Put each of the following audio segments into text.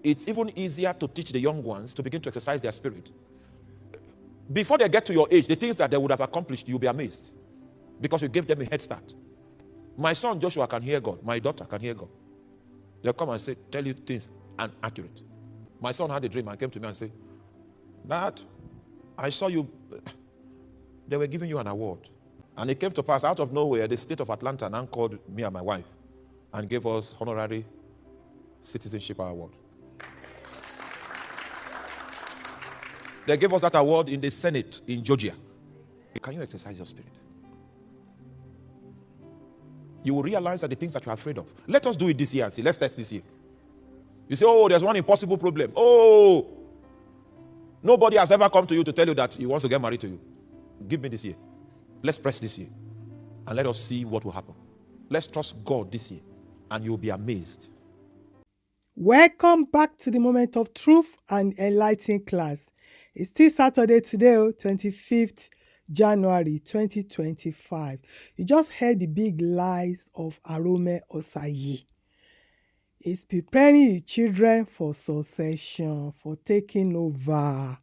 it's even easier to teach the young ones to begin to exercise their spirit. Before they get to your age, the things that they would have accomplished, you'll be amazed because you gave them a head start. My son Joshua can hear God. My daughter can hear God. They'll come and say, tell you things and accurate. My son had a dream and came to me and said, Dad, I saw you. They were giving you an award. And it came to pass out of nowhere, the state of Atlanta now called me and my wife and gave us honorary citizenship award. They gave us that award in the Senate in Georgia. Can you exercise your spirit? You will realize that the things that you're afraid of. Let us do it this year and see. Let's test this year. You say, oh, there's one impossible problem. Oh, nobody has ever come to you to tell you that he wants to get married to you. Give me this year. Let's press this year. And let us see what will happen. Let's trust God this year. And you'll be amazed. Welcome back to the Moment of Truth and Enlightening class. It's still Saturday today, 25th January 2025. You just heard the big lies of Arome Osayi. He's preparing his children for succession, for taking over,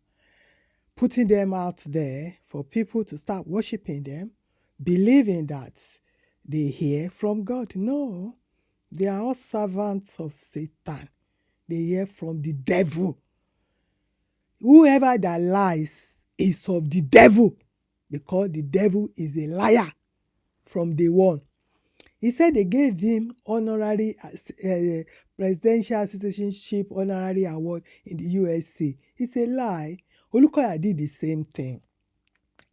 putting them out there for people to start worshiping them, believing that they hear from God. No, they are all servants of Satan. They hear from the devil. Whoever that lies is of the devil, because the devil is a liar from day one. He said they gave him honorary Presidential Citizenship honorary award in the USA. It's a lie. Olukoya did the same thing.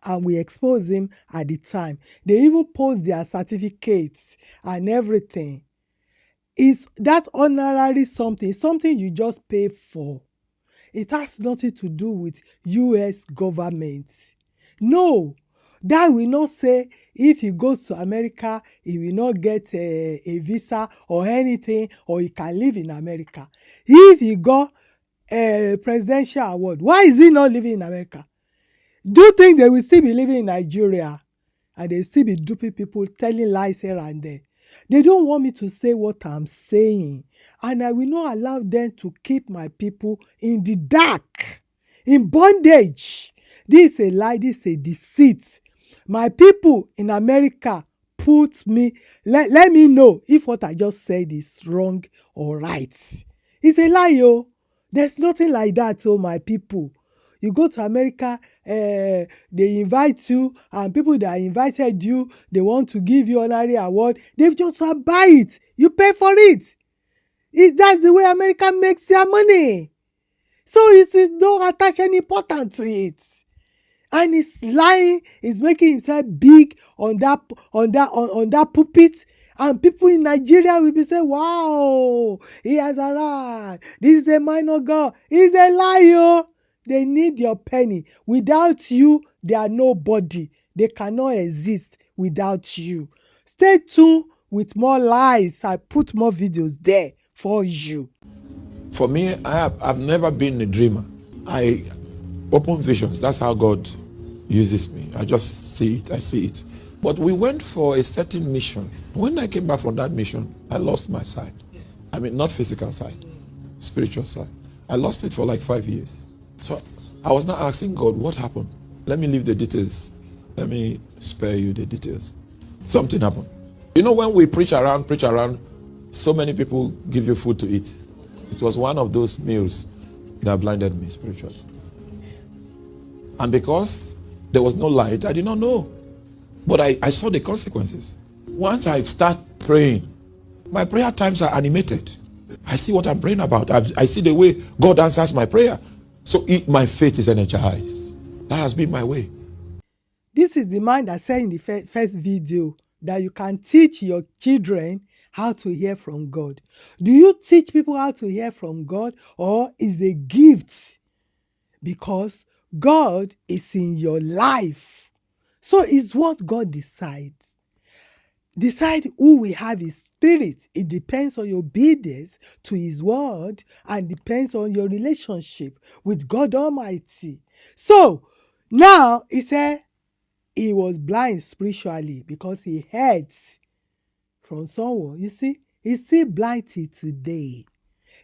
And we exposed him at the time. They even post their certificates and everything. Is that honorary something you just pay for? It has nothing to do with US government. No, that will not say if he goes to America, he will not get a visa or anything, or he can live in America. If he got a presidential award, why is he not living in America? Do you think they will still be living in Nigeria and they still be duping people, telling lies here and there? They don't want me to say what I'm saying, and I will not allow them to keep my people in the dark, in bondage. This is a lie, this is a deceit. My people in America put me, let me know if what I just said is wrong or right. It's a lie, yo. There's nothing like that, oh, my people. You go to America, they invite you, and people that invited you, they want to give you honorary award. They just buy it. You pay for it. That's the way America makes their money. So it is no attach any importance to it. And he's lying. He's making himself big on that pulpit. And people in Nigeria will be saying, wow, he has arrived. This is a minor God. He's a liar. They need your penny. Without you, they are nobody. They cannot exist without you. Stay tuned with more lies. I put more videos there for you. For me, I've never been a dreamer. I open visions. That's how God uses me. I just see it. I see it. But we went for a certain mission. When I came back from that mission, I lost my sight. I mean, not physical sight, spiritual sight. I lost it for like 5 years. So I was not asking God, what happened? Let me leave the details. Let me spare you the details. Something happened. You know, when we preach around, so many people give you food to eat. It was one of those meals that blinded me spiritually. And because there was no light, I did not know. But I saw the consequences. Once I start praying, my prayer times are animated. I see what I'm praying about. I see the way God answers my prayer. So my faith is energized. That has been my way. This is the man that said in the first video that you can teach your children how to hear from God. Do you teach people how to hear from God, or is it a gift? Because God is in your life. So it's what God decides. Decide who will have his spirit. It depends on your obedience to his word and depends on your relationship with God Almighty. So now he said he was blind spiritually because he heard from someone. You see, he's still blind till today.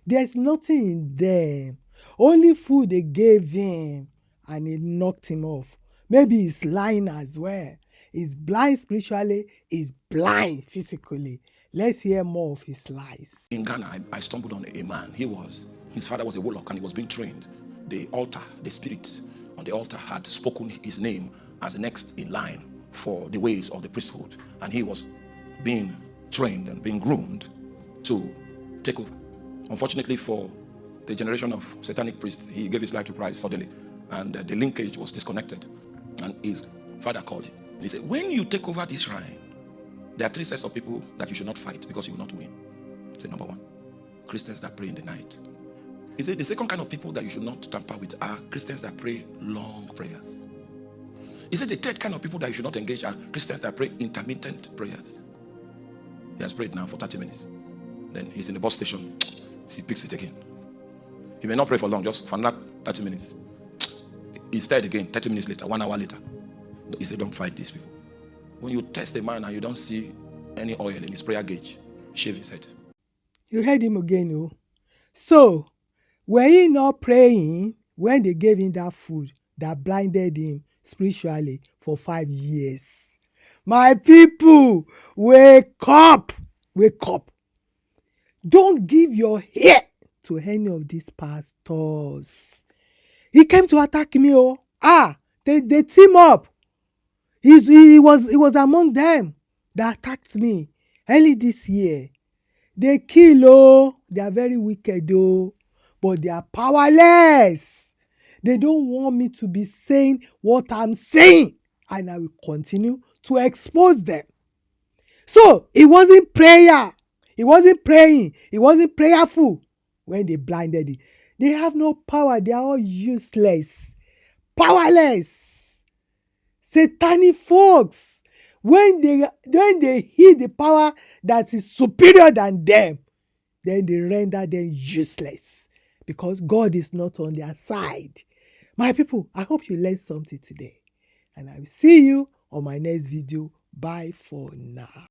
There's nothing in them. Only food they gave him and it knocked him off. Maybe he's lying as well. He's blind spiritually, he's blind physically. Let's hear more of his lies. In Ghana, I stumbled on a man. His father was a warlock and he was being trained. The altar, the spirit on the altar had spoken his name as the next in line for the ways of the priesthood. And he was being trained and being groomed to take over. Unfortunately for the generation of satanic priests, he gave his life to Christ suddenly. And the linkage was disconnected. And his father called him. He said, when you take over this shrine, there are three sets of people that you should not fight because you will not win. He said, number one, Christians that pray in the night. He said, the second kind of people that you should not tamper with are Christians that pray long prayers. He said, the third kind of people that you should not engage are Christians that pray intermittent prayers. He has prayed now for 30 minutes. Then he's in the bus station. He picks it again. He may not pray for long, just for another 30 minutes. He started again 30 minutes later, 1 hour later. He said, don't fight these people. When you test a man and you don't see any oil in his prayer gauge, shave his head. You heard him again, oh. So, were he not praying when they gave him that food that blinded him spiritually for 5 years? My people, wake up! Wake up! Don't give your ear to any of these pastors. He came to attack me, oh. They team up. He was among them that attacked me early this year. They kill, oh. They are very wicked, oh. But they are powerless. They don't want me to be saying what I'm saying. And I will continue to expose them. So, it wasn't prayer. He wasn't praying. He wasn't prayerful when they blinded him. They have no power. They are all useless. Powerless. Satanic folks. When they heed the power that is superior than them, then they render them useless. Because God is not on their side. My people, I hope you learned something today. And I will see you on my next video. Bye for now.